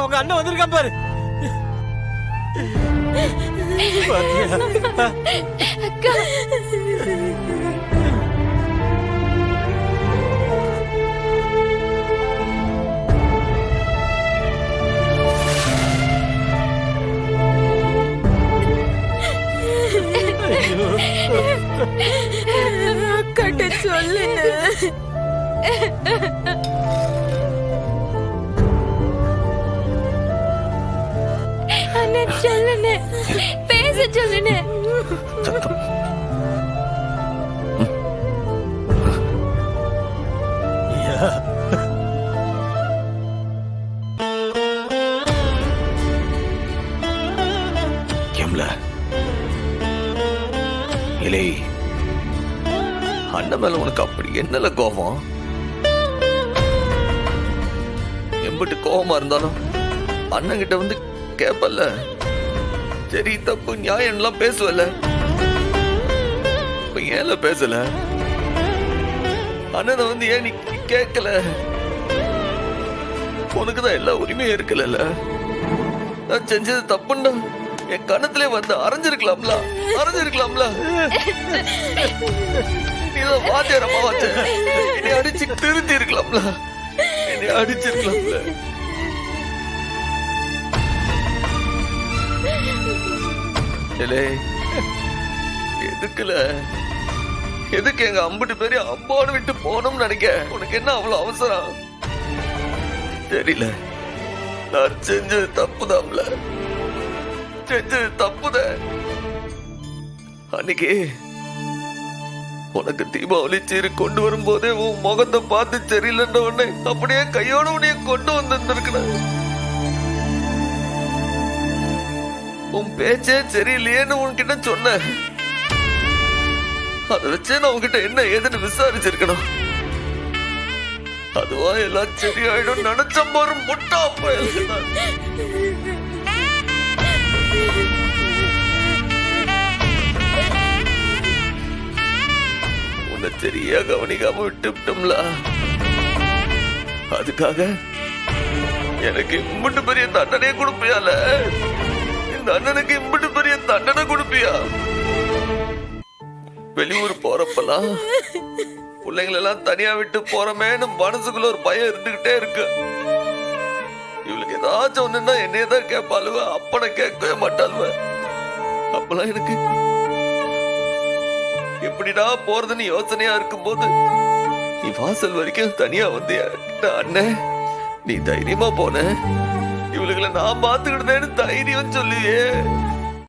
உங்க அண்ணன் வந்திருக்கான் பாரு. அக்கா அக்காட்ட சொல்லுங்க. அண்ணன் சொல்லுங்க, பேச சொல்லுங்க. சத்தம். கேம்ல இலை அண்ணன் மேல உனக்கு அப்படி என்னல கோபம்? எம்பிட்டு கோபமா இருந்தாலும் அண்ணன் கிட்ட வந்து கேப்பல்ல, சரி தப்பு நியாயம் எல்லாம் பேசுவல. இப்ப ஏன்ல பேசல? அண்ணனை வந்து ஏன் நீ கேட்கல? உனக்குதான் எல்லா உரிமையும் இருக்குல்ல. நான் செஞ்சது தப்புன்னா என் கணத்திலே வந்து அரைஞ்சிருக்கலாம்ல, அரைஞ்சிருக்கலாம்ல. நீதான் வாத்தியாரம்மா வாச்ச, என்னை அடிச்சு திருத்தி இருக்கலாம்ல, என்னை அடிச்சிருக்கலாம்ல. எதுக்குல, எதுக்கு எங்க அம்புட்டு பேரு அம்பாடு விட்டு போனோம்னு நினைக்க? உனக்கு என்ன அவ்வளவு அவசரம்? தெரியல, நான் செஞ்சது தப்புதான்ல, செஞ்சது தப்புதான். அன்னைக்கு உனக்கு தீபாவளி சீரு கொண்டு வரும்போதே உன் முகத்தை பார்த்து சரியில்லைன்ற உடனே அப்படியே கையோட உன்னைய கொண்டு வந்திருக்கிறேன். உன் பேச்சே சரியில்லையேன்னு உன்கிட்ட சொன்ன. அதை வச்சே நான் உன்கிட்ட என்ன ஏதுன்னு விசாரிச்சிருக்கணும். அதுவா எல்லாம் சரியாயிடும் நினைச்ச பாரு முட்டா போய். உன்னை சரியா கவனிக்காம விட்டுட்டோம்ல, அதுக்காக எனக்கு இம்புட்டு பெரிய தண்டனையே கொடுப்பியால? இந்த அண்ணனுக்கு இம்புட்டு பெரிய தண்டனை கொடுப்பியா? வெளியூர் போறப்பெல்லாம் பிள்ளைங்களெல்லாம் தனியா விட்டு போறமேன்னு மனசுக்குள்ள ஒரு பயம் இருந்துகிட்டே இருக்கு. இவளுக்கு ஏதாச்சும் ஒண்ணுன்னா என்னையதான் கேட்பாளுவ, அப்பனை கேட்கவே மாட்டாளுவ. அப்பெல்லாம் எனக்கு எப்படிடா போறதுன்னு யோசனையா இருக்கும் போது நீ வாசல் வரைக்கும் தனியா வந்தியா? அண்ணன் நீ தைரியமா போன, இவளுகளை நான் பாத்துக்கிட்டேன்னு தைரியம் சொல்லுவே.